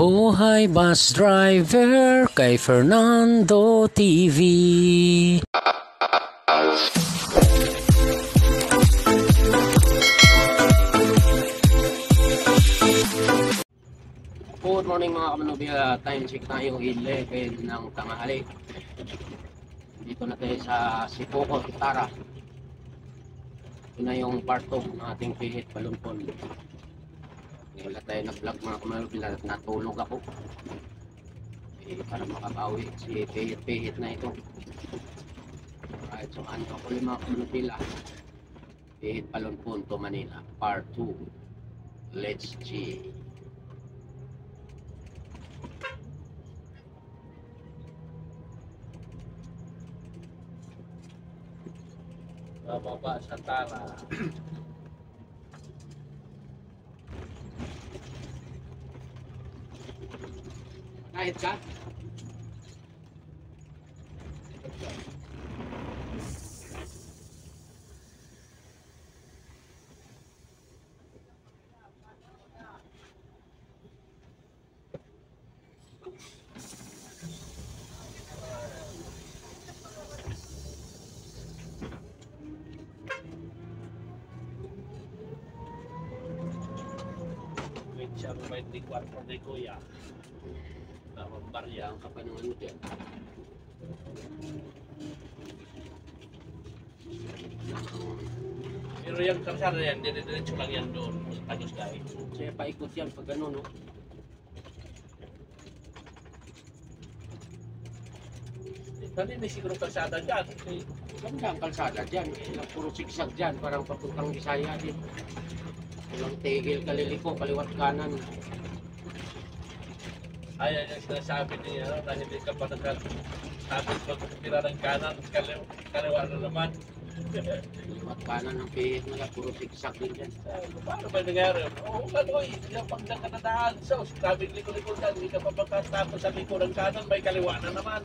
Buhay Bus Driver kay Fernando TV. Good morning mga kamanubya, time check tayo 11 ng tanghali. Dito na tayo sa Sipoko, Tara. Ito na yung part 2 ng ating pihit palumpon. Wala tayo na-vlog mga kamanubya, natulog ako. Para makabawi si pihit na ito. Alright, so ano ko yung mga kamanubya. Pihit palumpon to Manila, part 2. Let's see. Bababa sa Tara. Kahit ka? Siya 24 de kuya. Tawag barya. Ang kapanungan mo dyan. Pero yung kalsada yan, dire-diretso lang yan doon sa Taguskay. Kaya paikot yan pag gano'n, no? Dali may siguro kalsada dyan. Ganda ang kalsada dyan. Puro sigsag dyan. Parang papuntang Bisaya din. Walang tigil, kaliliko, kaliwat kanan. Ayan yung sinasabi niya, na hindi ka pa nagsasabi pag tira ng kanan, kaliwa na naman. Kaliwat kanan ng pihit nila. Puro sigsag din dyan. Paano ba nangyari? Oo, gano'y, yung pag nakadadaan, so, sabing liko-likotan, hindi ka pa pagkatapos sa liko ng kanan, may kaliwa na naman.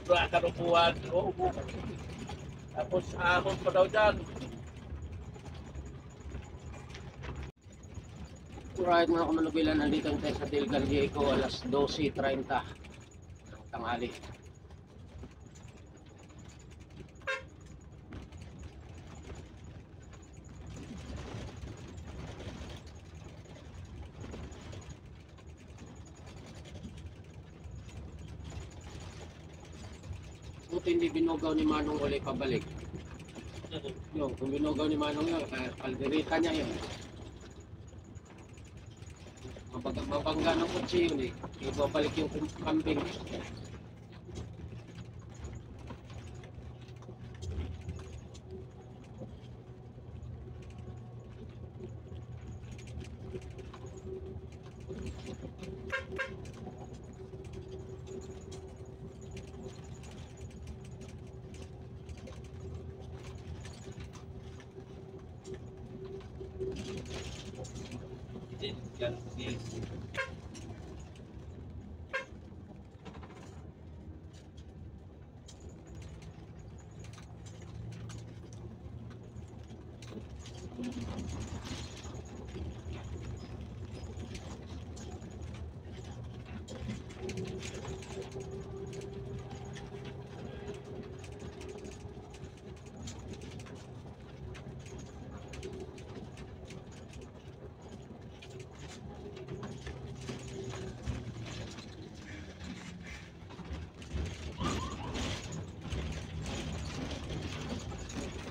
Wala kanupuan, oo. Tapos ahon pa daw dyan. Alright mga kamanubilan, nandito tayo sa Del Galleco, alas 12:30 ng tanghali. Buti hindi binugaw ni Manong uli pabalik. Yung, kung binugaw ni Manong yun, kalderita niya yun. Mabangga ng kutsi yun eh. Ibabalik yung kambing.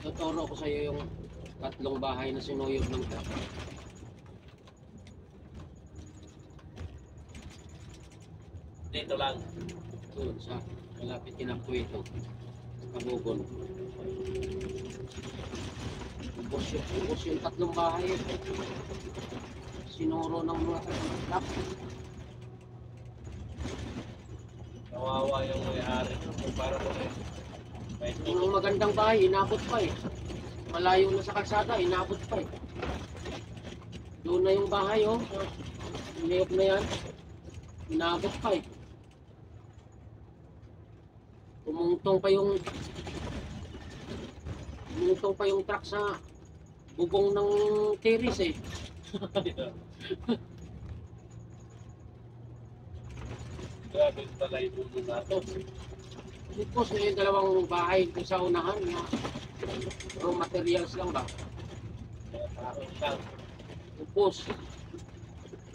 Tuturo ko sa iyo yung tatlong bahay na sinuyog ng truck. Dito lang. Doon sa malapit kinapuito. Kabugon. Ubos yung tatlong bahay. Sinuro ng mga truck. Kawawa yung may-ari. Para ko Yung magandang bahay, inabot pa eh. Malayo na sa kalsada, inabot pa eh. Doon na yung bahay oh. Iniyok na yan. Inabot pa eh. Umungtong pa yung truck sa bubong ng terrace eh. Grabe pala yung mundo na to. Tapos na yung dalawang bahay ko sa unahan na raw materials lang ba? Parang siyang Tapos,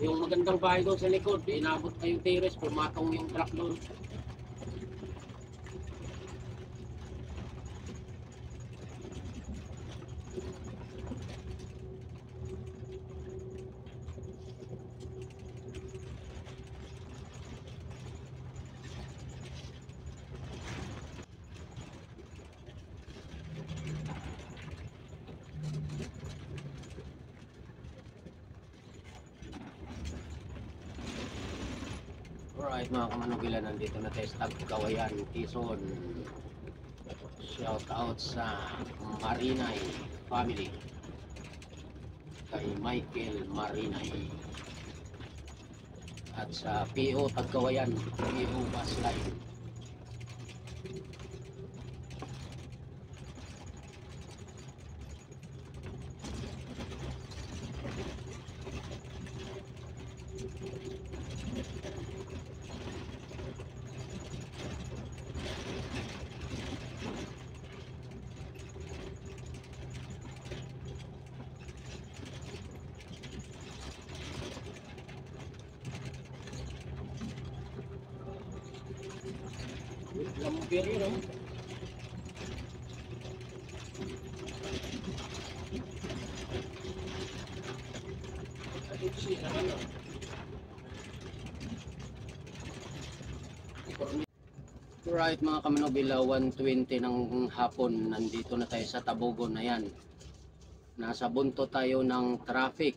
yung magandang bahay doon sa likod, inabot pa yung terrace, pumatong yung truck doon. Alright mga kamanubila, nandito na tayo sa Tagkawayan, Quezon. Shout out sa Marinay family. Kay Michael Marinay. At sa PO Tagkawayan, PO Bus Line. Lumber yun, no? Alright mga kamanubila, 1:20 ng hapon, nandito na tayo sa Tabogon na yan. Nasa bunto tayo ng traffic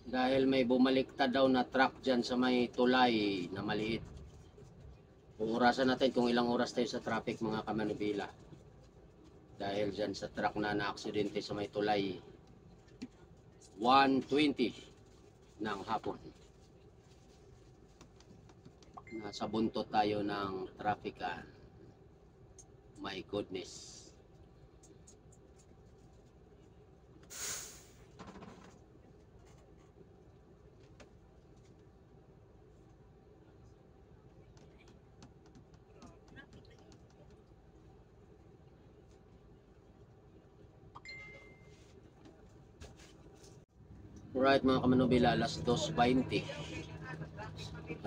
dahil may bumaliktad daw na truck dyan sa may tulay na maliit. Uurasan natin kung ilang oras tayo sa traffic mga kamanubila dahil dyan sa truck na na-aksidente sa may tulay. 1:20 ng hapon. Nasa buntot tayo ng traffican. My goodness. Alright mga kamanubila, alas 2:20.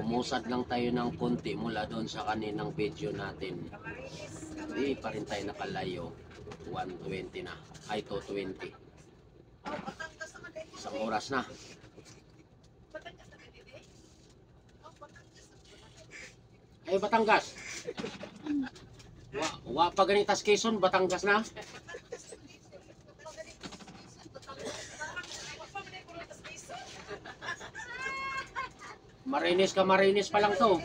Umusad lang tayo ng konti mula doon sa kaninang video natin. Hindi pa rin tayo nakalayo. 1:20 na. Ay, 2:20. Isang oras na. Ay, Batangas. Wa pa ganitas Quezon, Batangas na. Marinis pa lang to.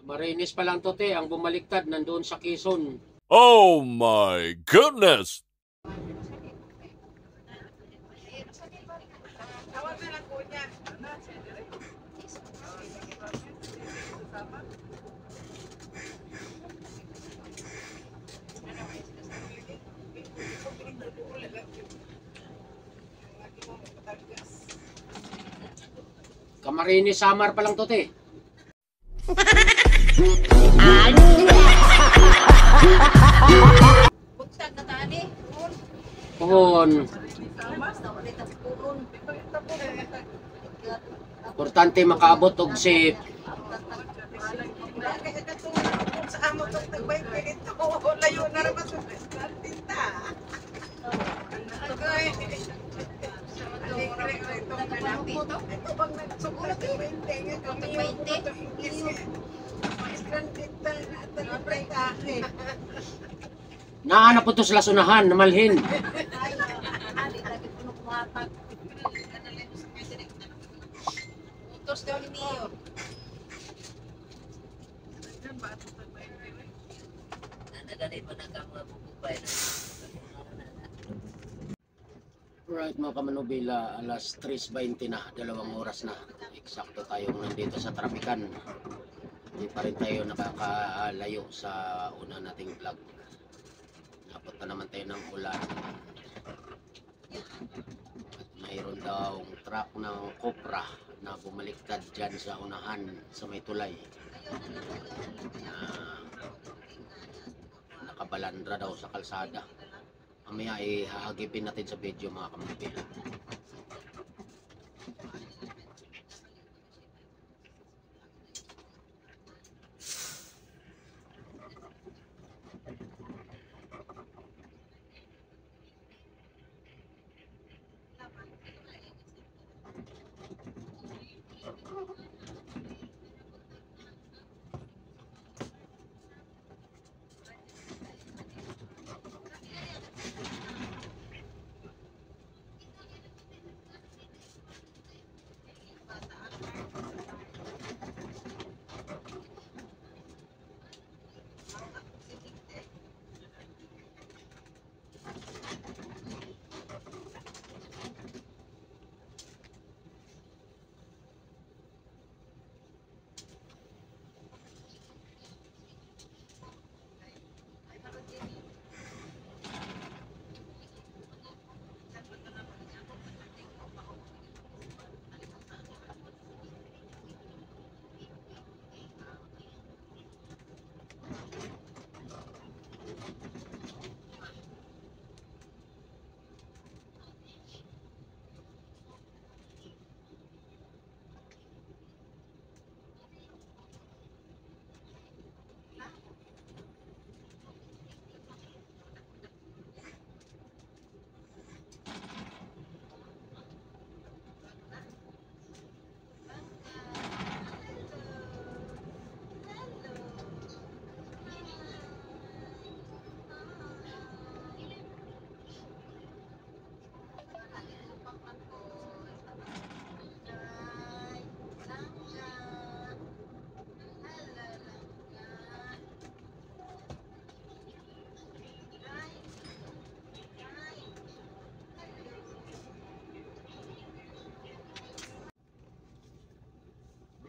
Marinis pa lang to te, ang bumaliktad nandoon sa Quezon. Oh my goodness! Camarines Samar pa lang to te. Puhon. Importante makaabot og sip. Layo na naman sa tinta. Ito bang nagsulat ng 20? Kami yung Nahanap po to sila sunahan, namalhin. Right mga kamanubila, alas 3:20 na, 2 oras na. Eksakto tayong nandito sa trapikan. Hindi pa rin tayo nakakalayo sa una nating vlog. Napot na naman tayo ng ulan. At mayroon daw truck ng Cobra na bumaliktad dyan sa unahan sa may tulay. Nakabalandra daw sa kalsada. Mamaya ihahagipin natin sa video mga kamanubila.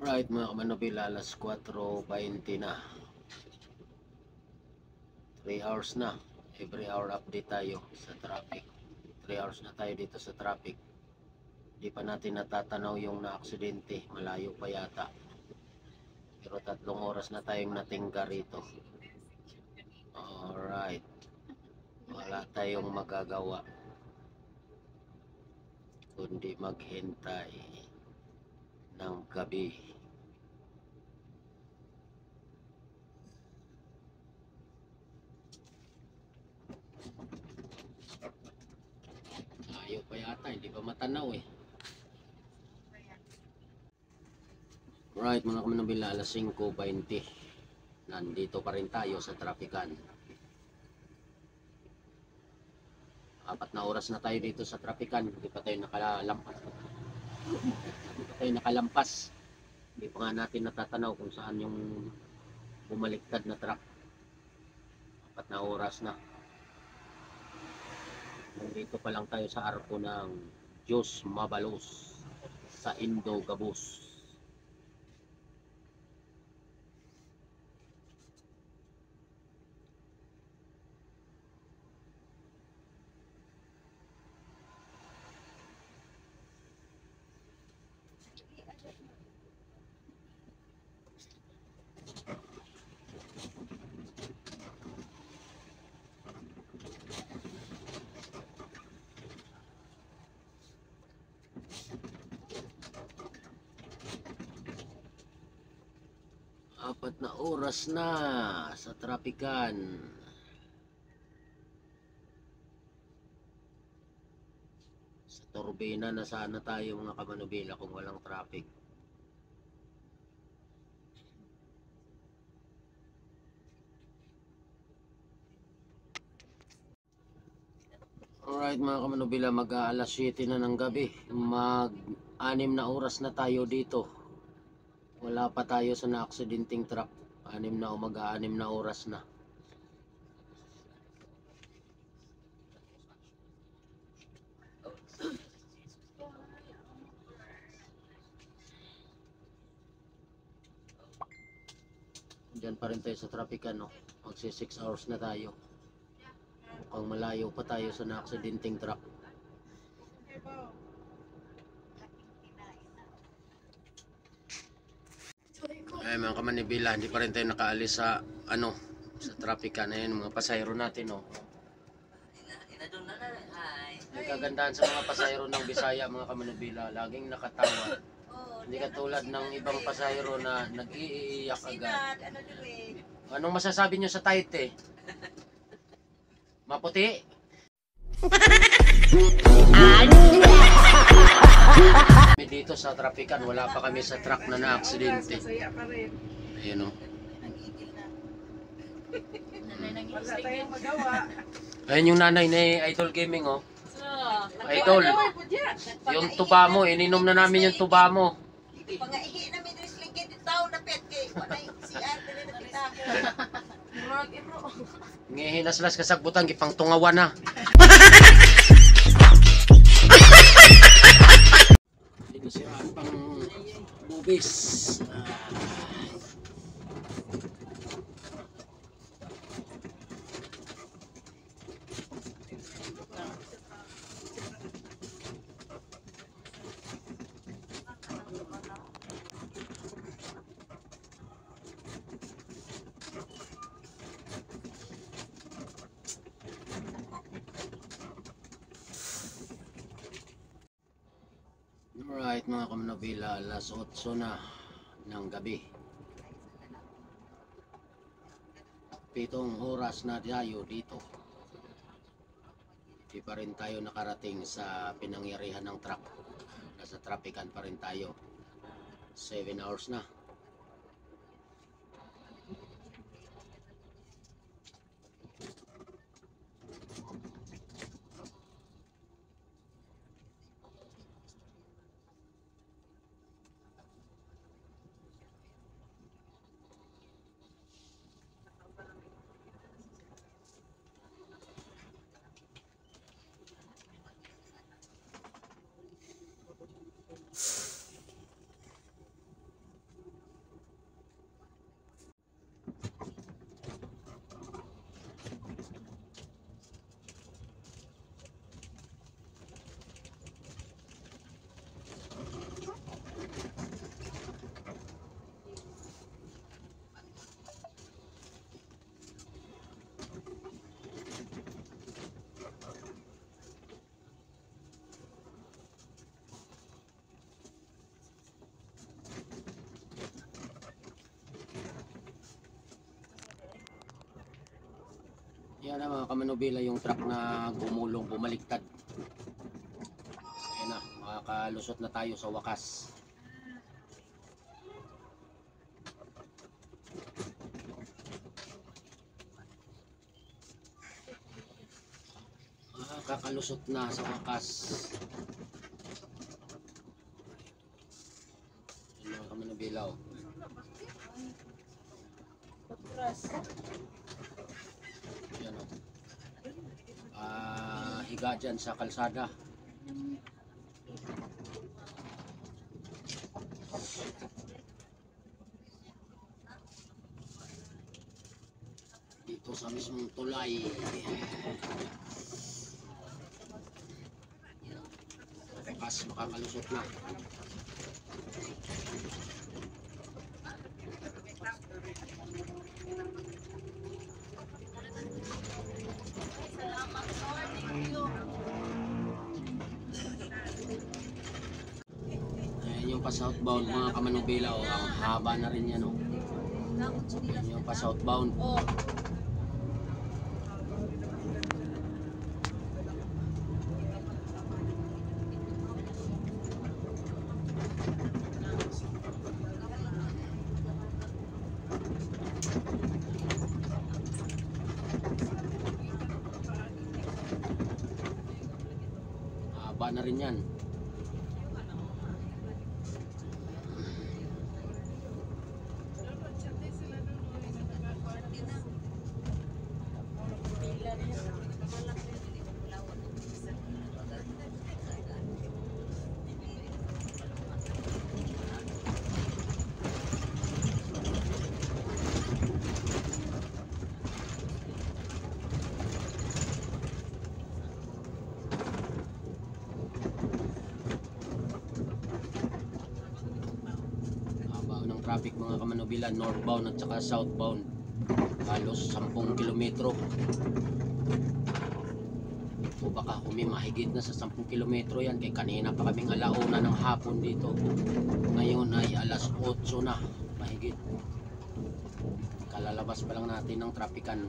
Right mga kamanubila, alas 4:20 na. 3 hours na. Every hour update tayo sa traffic. 3 hours na tayo dito sa traffic. Hindi pa natin natatanaw yung na-aksidente. Malayo pa yata. Pero 3 oras na tayong natingga rito. Alright. Wala tayong magagawa kundi maghintay ng gabi. Ayaw pa yata, hindi pa matanaw eh. Right mga kamanubila, alas 5:20. Nandito pa rin tayo sa trapikan. 4 na oras na tayo dito sa trapikan. Hindi pa tayo nakalampas. Hindi pa nga natin natatanaw kung saan yung bumaliktad na truck. 4 na oras na. Nandito pa lang tayo sa arko ng Diyos Mabalos sa Indo Gabos. Apat na oras na sa trapikan. Sa turbina na sana tayo mga kamanubila kung walang traffic. Alright mga kamanubila, mag-aalas 7 na ng gabi. Mag-6 na oras na tayo dito. Wala pa tayo sa na-aksidenteng truck. 6 na umaga, 6 na oras na. Diyan pa rin tayo sa traffic, ano? Magsi 6 hours na tayo. Mukhang malayo pa tayo sa na-aksidenteng truck. Ay mga kamanibila, hindi pa rin tayo nakaalis sa ano, sa traffic na yun, mga pasahero natin, oh. Ang kagandahan sa mga pasahero ng Bisaya, mga kamanibila, laging nakatawa. Hindi katulad ng ibang pasahero na nag-iiyak agad. Anong masasabi nyo sa Taite? Maputi? Dito sa trapikan, wala pa kami sa truck na na-aksidente. Ayan, oh. Wala tayong magawa. Ayan yung nanay ni Idol Gaming, oh. Idol, yung tuba mo, ininom na namin yung tuba mo. Pangaihi na may drisligid tao na pet kay walay si Ate na kita. Ngihinaslas kasagbutan, gipang tungawan na. Dito siya pang bubis. Alright mga kamanabila, alas 8 na ng gabi. 7 oras na tayo dito. Hindi pa rin tayo nakarating sa pinangyarihan ng truck. Nasa trapikan pa rin tayo. 7 hours na. Yan na mga kamanubila, yung truck na gumulong, bumaliktad. Ayan na, makakalusot na tayo sa wakas. Makakalusot na sa wakas. Yan mga kamanubila, oh. Yan, oh. Higa dyan sa kalsada. Dito sa mismong tulay. Bukas makakalusot na. Ayan yung pa-southbound mga kamanubila, oh. Ang haba na rin yan, oh. Ayan yung pa-southbound. Haba na rin yan. Haba ng traffic mga Kamanobilan, northbound at saka southbound. Halos 10 kilometro. O baka mahigit na sa 10 kilometro yan. Kaya kanina pa kaming alauna ng hapon dito. Ngayon ay alas 8 na. Mahigit. Kalalabas pa lang natin ng trapikan.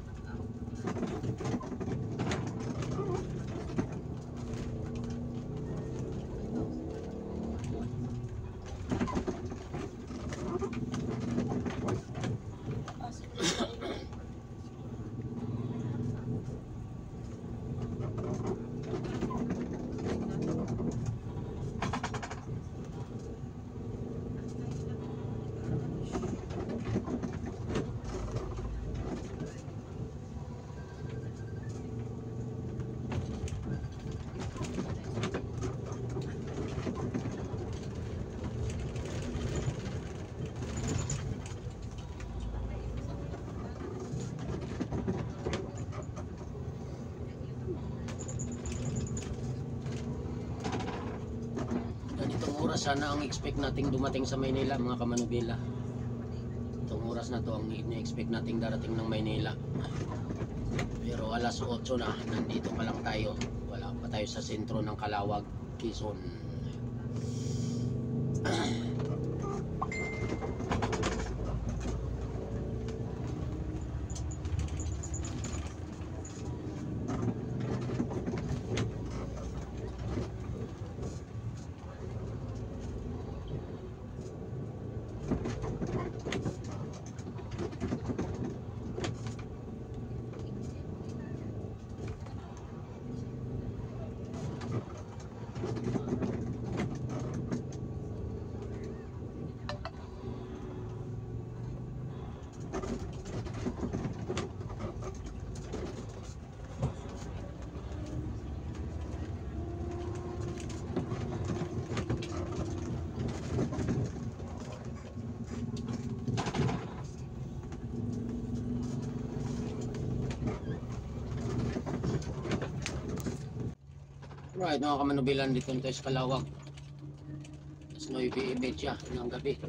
Ganitong oras sana ang expect nating dumating sa Maynila mga Kamanubila. Itong oras na to ang ini-expect nating darating ng Maynila. Pero alas 8 na, nandito pa lang tayo. Wala pa tayo sa sentro ng Calawag, Quezon. Right, mga Kamanubilan, dito tayo sa Calawag. Alas 9:30 ng gabi.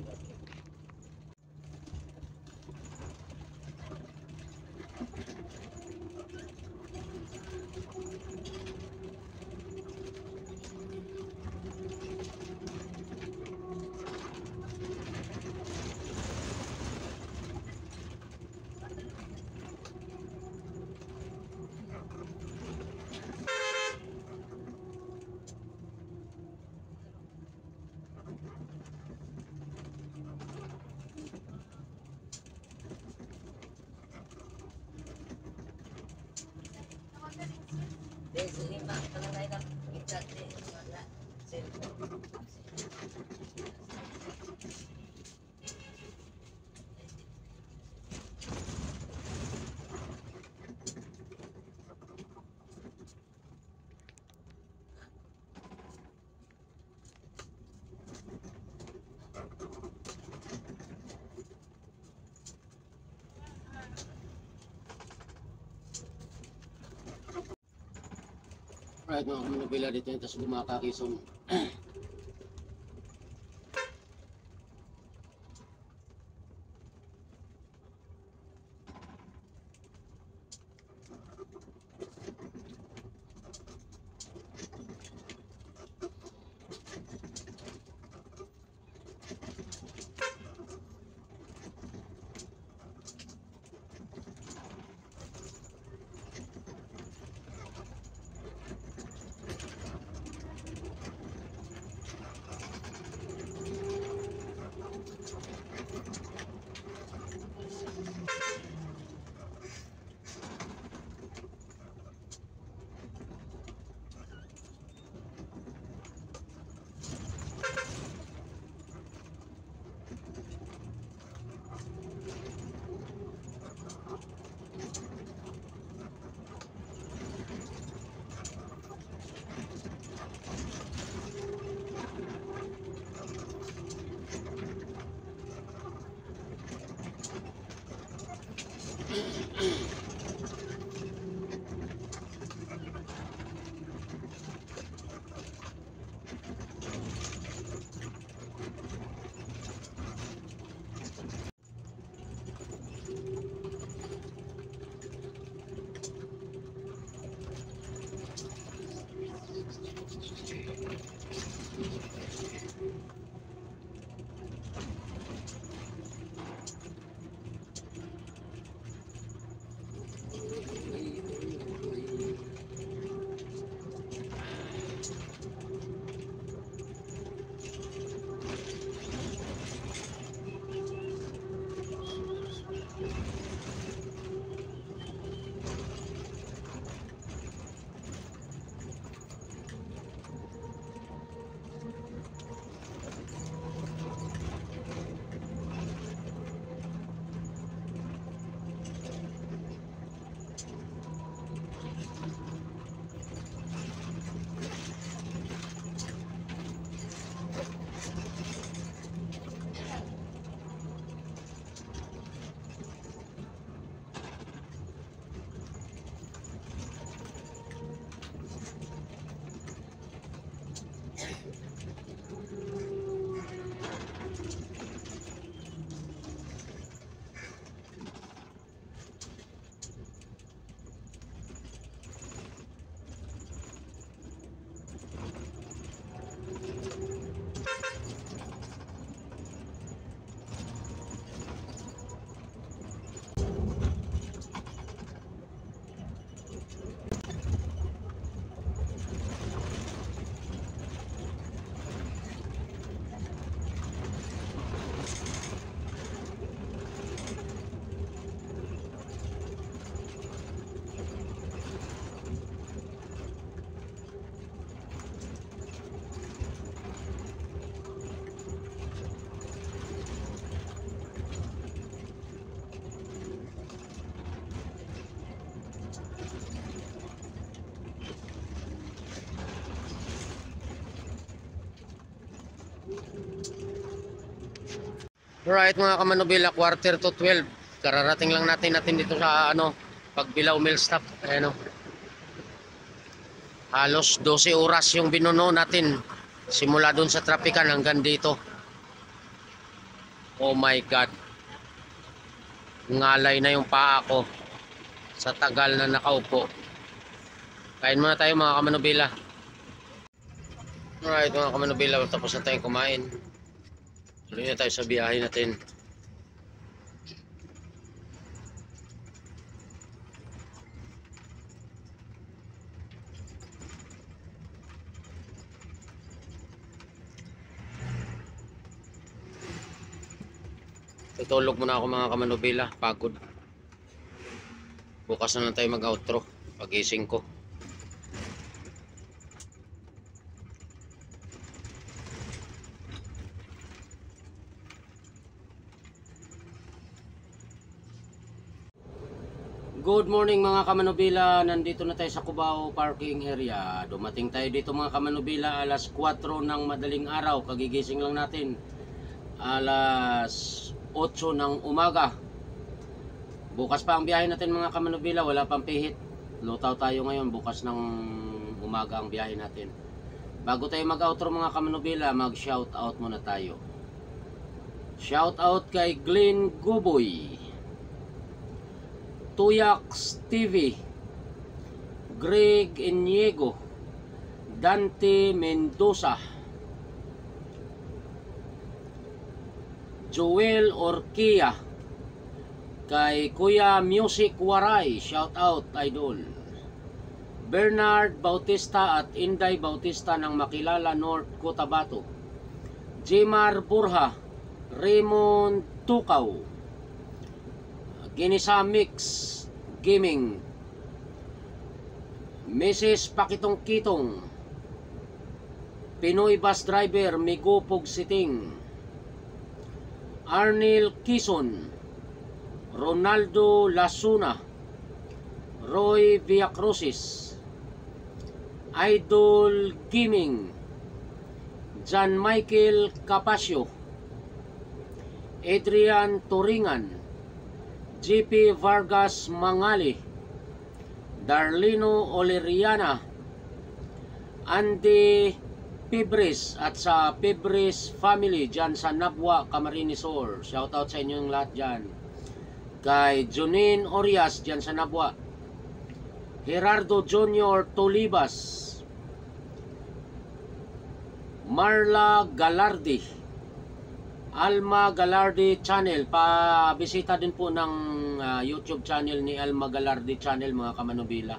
Right, mga Kamanubila, dito tayo sa Gumaka, Quezon. Alright mga kamanubila, 11:45. Kararating lang natin dito sa Pagbilao Mill Stop. Ayan o. Halos 12 oras yung binuno natin. Simula dun sa trapikan hanggang dito. Oh my God. Ngalay na yung paa ko sa tagal na nakaupo. Kain muna tayo mga kamanubila. Alright mga kamanubila, tapos na tayong kumain. Tuloy na tayo sa biyahe natin. Tutulog muna ako mga kamanubila, pagod. Bukas na lang tayo mag-outro pagising ko. Good morning mga kamanubila, nandito na tayo sa Cubao parking area. Dumating tayo dito mga kamanubila alas 4 ng madaling araw, kagigising lang natin. Alas 8 ng umaga. Bukas pa ang biyahe natin mga kamanubila, wala pang pihit. Lutaw tayo ngayon, bukas ng umaga ang biyahe natin. Bago tayo mag-outro mga kamanubila, mag-shout out muna tayo. Shout out kay Glenn Guboy, Tuyax TV, Greg Iniego, Dante Mendoza, Joel Orquia, kay Kuya Music Waray, shout out idol. Bernard Bautista at Inday Bautista ng Makilala North Cotabato, Jemar Burha, Raymond Tukaw, Ginisa Mix Gaming, Mrs. Pakitong Kitong, Pinoy Bus Driver Migupog Siting, Arnil Quizon, Ronaldo Lasuna, Roy Villacrucis, Idol Gaming, John Michael Capasio, Adrian Turingan, JP Vargas Mangali, Darlino Oleriana, Andy Pibris at sa Pibris family dyan sa Nabwa, Camarines Sur. Shoutout sa inyong lahat dyan. Kay Junin Orias dyan sa Nabwa, Gerardo Junior Tolibas, Marla Galardi, Alma Galardi Channel. Pabisita din po ng YouTube channel ni Alma Galardi Channel mga kamanubila.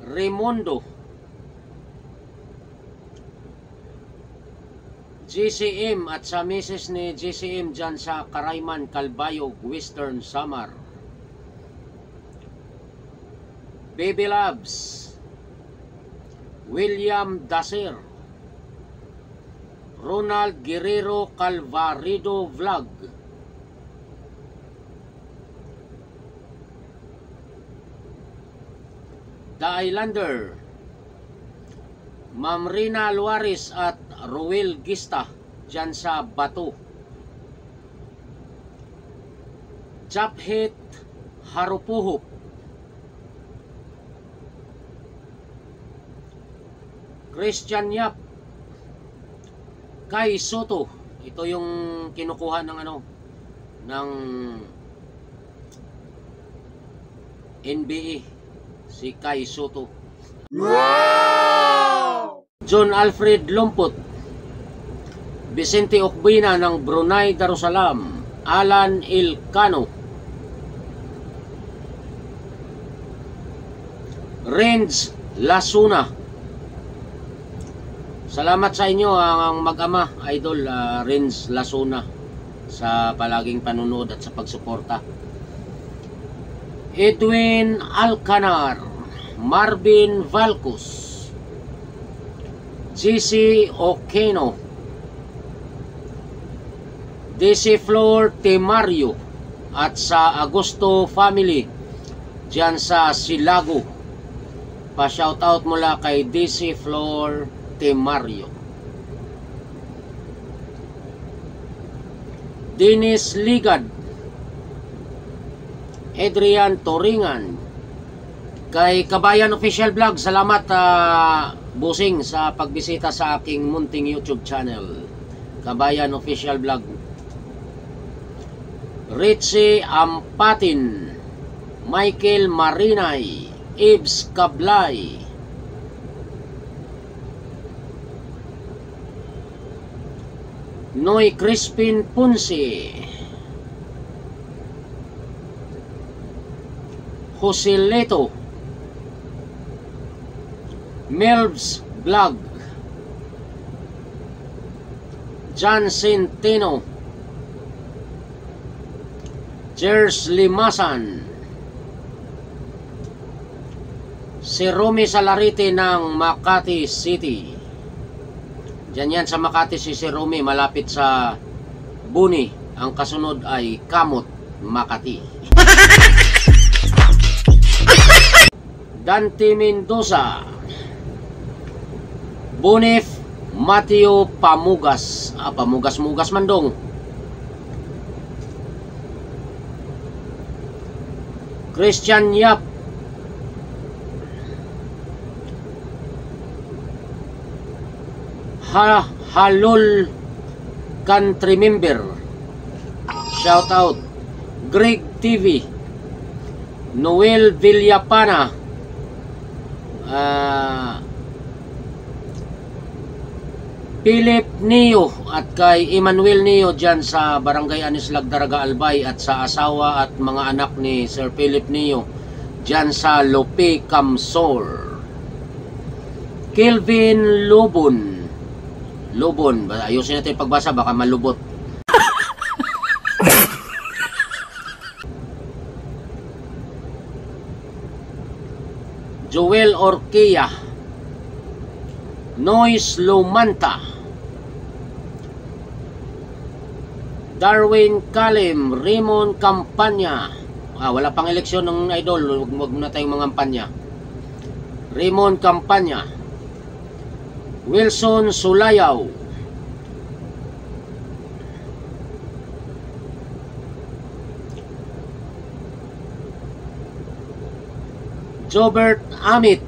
Raimundo, GCM at sa misis ni GCM dyan sa Karayman, Calbayog, Western Samar. Baby Labs, William Daser, Ronald Guerrero Calvarido Vlog, The Islander, Ma'am Rina Luaris at Ruel Gista dyan sa Bato, Japhet Harupuhop, Christian Yap, Kai Soto. Ito yung kinukuha ng ng NBA, si Kai Soto. Wow! John Alfred Lumpot, Vicente Okbina ng Brunei Darussalam, Alan Ilcano, Renz Lasuna. Salamat sa inyo ang mag-ama, idol Renz Lasuna, sa palaging panunod at sa pagsuporta. Edwin Alcanar, Marvin Valcos, GC Okeno, DC Flor Temario at sa Agosto family dyan sa Silago, Pa-shoutout mula kay DC Flor Temario. Dennis Ligad, Adrian Toringan, kay Kabayan Official Vlog, salamat busing sa pagbisita sa aking munting YouTube channel, Kabayan Official Vlog. Richie Ampatin, Michael Marinay, Ibs Kablay, Noy Crispin Punsi, Jose Leto, Melvs Vlog, John Centeno, Jers Limasan, si Romy Salarite ng Makati City. Diyan yan sa Makati si Romy, malapit sa Buni. Ang kasunod ay Kamot, Makati. Dante Mendoza, Bonif Mateo Pamugas, Pamugas-mugas mandong. Christian Yap, Halol Country Member, shout out. Greg TV, Noel Villapana, Philip Neo, at kay Emmanuel Neo dyan sa Barangay Anislag, Daraga, Albay, at sa asawa at mga anak ni Sir Philip Neo dyan sa Lope, Camsor. Kelvin Lobon, ayusin natin yung pagbasa, baka malubot. Joel Orquia, Nois Lumanta, Darwin Kalim, Raymond Campanya. Wala pang eleksyon ng idol, huwag muna tayong mga kampanya. Raymond Campanya, Wilson Sulayaw, Jobert Amit,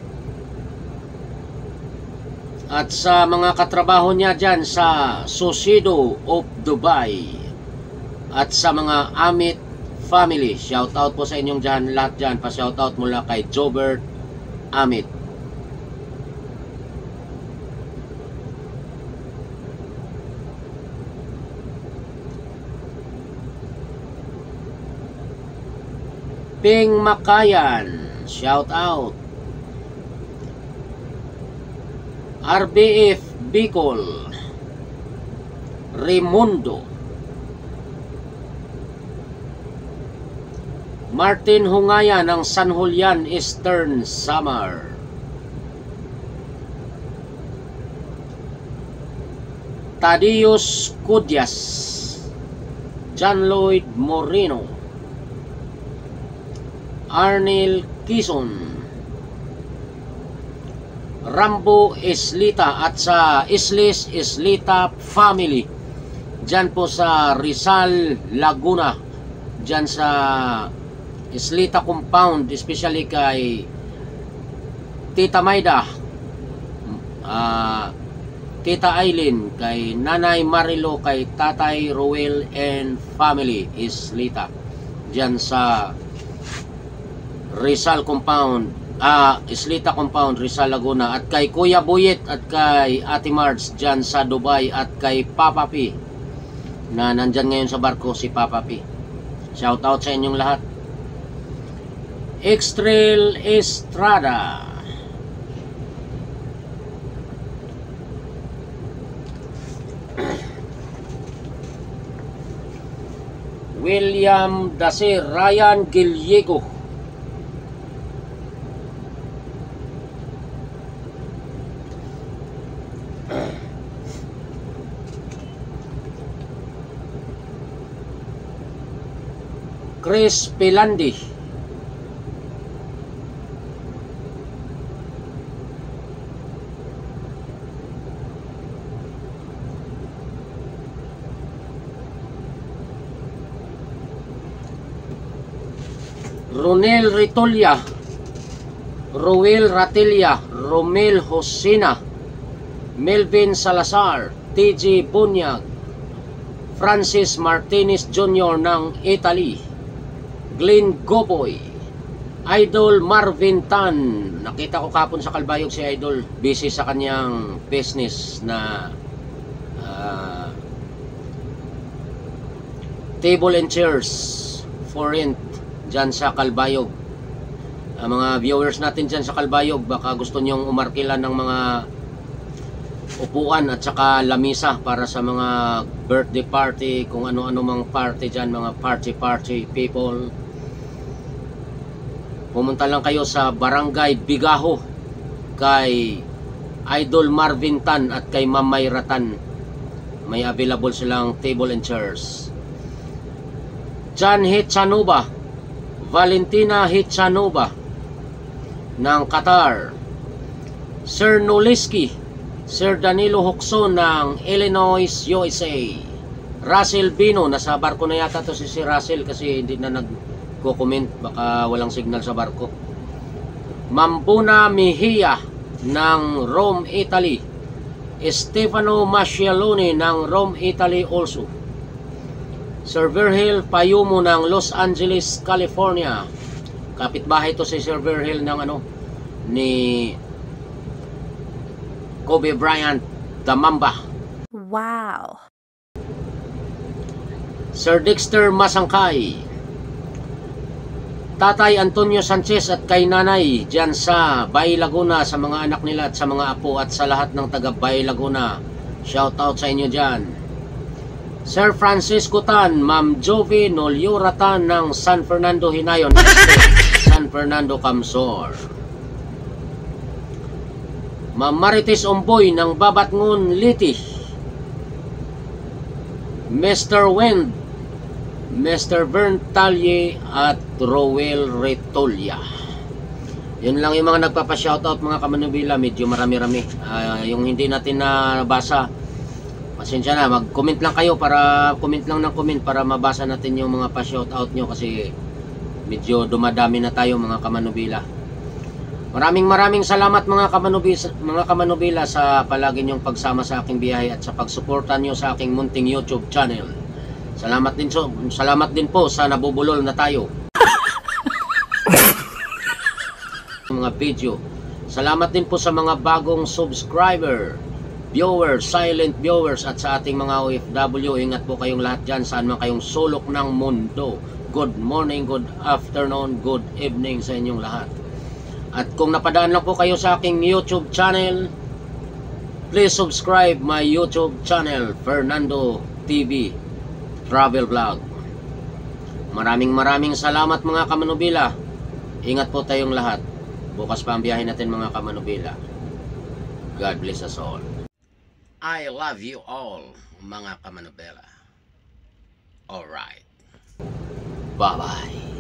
at sa mga katrabaho niya dyan sa Sociedo of Dubai, at sa mga Amit family, shoutout po sa inyong dyan, lahat dyan, pa shoutout mula kay Jobert Amit. Ping Makayan, shout out. RBF Bicol, Raimundo, Martin Hungaya ng San Julian Eastern Samar, Tadius Cudias, John Lloyd Moreno, Arnel Quizon, Rambo Islita, at sa Islis Islita family dyan po sa Rizal, Laguna, dyan sa Islita compound, especially kay Tita Maida, Tita Aileen, kay Nanay Marilo, kay Tatay Roel and family Islita dyan sa Rizal compound, Islita compound, Rizal, Laguna, at kay Kuya Buyet at kay Ate Marge dyan sa Dubai, at kay Papa P na nandyan ngayon sa barko, si Papa P. Shout out sa inyong lahat. Extrail Estrada, William Dase, Ryan Giliego, Chris Pilandi, Ronel Ritolia, Roel Ratilia, Romel Hosina, Melvin Salazar, TG Bunyag, Francis Martinez Jr. ng Italy, Glenn Goboy, Idol Marvin Tan. Nakita ko kapon sa Kalbayog si Idol, busy sa kanyang business na table and chairs for rent dyan sa Kalbayog. Mga viewers natin dyan sa Kalbayog, baka gusto nyong umarkila ng mga upuan at saka lamisa para sa mga birthday party, kung ano-ano mang party dyan, mga party people. Pumunta lang kayo sa Barangay Bigaho kay Idol Marvin Tan at kay Ma'am Mayra Tan. May available silang table and chairs. Jan Hitchanova, Valentina Hitchanova ng Qatar, Sir Noliski, Sir Danilo Hokson ng Illinois, USA, Russell Bino, nasa barko na yata to si Russell kasi hindi na nagko-comment, baka walang signal sa barko. Mambuna Mejia ng Rome, Italy, Stefano Mascialoni ng Rome, Italy also, Sir Virgil Payumo ng Los Angeles, California. Kapitbahay to si Sir Virgil ng ni Kobe Bryant, the Mamba. Wow. Sir Dexter Masangkay, Tatay Antonio Sanchez at kay Nanay dyan sa Bay Laguna, sa mga anak nila at sa mga apo at sa lahat ng taga Bay Laguna. Shout out sa inyo dyan. Sir Francisco Tan, Ma'am Jovi Noliura Tan ng San Fernando Hinayon, San Fernando Camsor. Ma'am Marites Omboy ng Babatngon, Liti, Mr. Wind, Mr. Vern Talye at Roel Retolia. Yun lang yung mga nagpapa-shoutout mga kamanubila. Medyo marami-rami. Yung hindi natin nabasa, pasensya na, mag-comment lang kayo para comment lang ng comment para mabasa natin yung mga pa-shoutout nyo kasi medyo dumadami na tayo mga kamanubila. Maraming salamat mga kamanubila sa palagi nyong pagsama sa aking biyahe at sa pagsuporta nyo sa aking munting YouTube channel. Salamat din po sa nabubulol na tayo mga video. Salamat din po sa mga bagong subscriber, viewers, silent viewers at sa ating mga OFW. Ingat po kayong lahat dyan saan man kayong sulok ng mundo. Good morning, good afternoon, good evening sa inyong lahat. At kung napadaan lang po kayo sa aking YouTube channel, please subscribe my YouTube channel, Fernando TV Travel Vlog. Maraming salamat mga kamanubila. Ingat po tayong lahat. Bukas pa ang biyahe natin mga kamanubila. God bless us all. I love you all mga kamanubila. Alright. Bye-bye.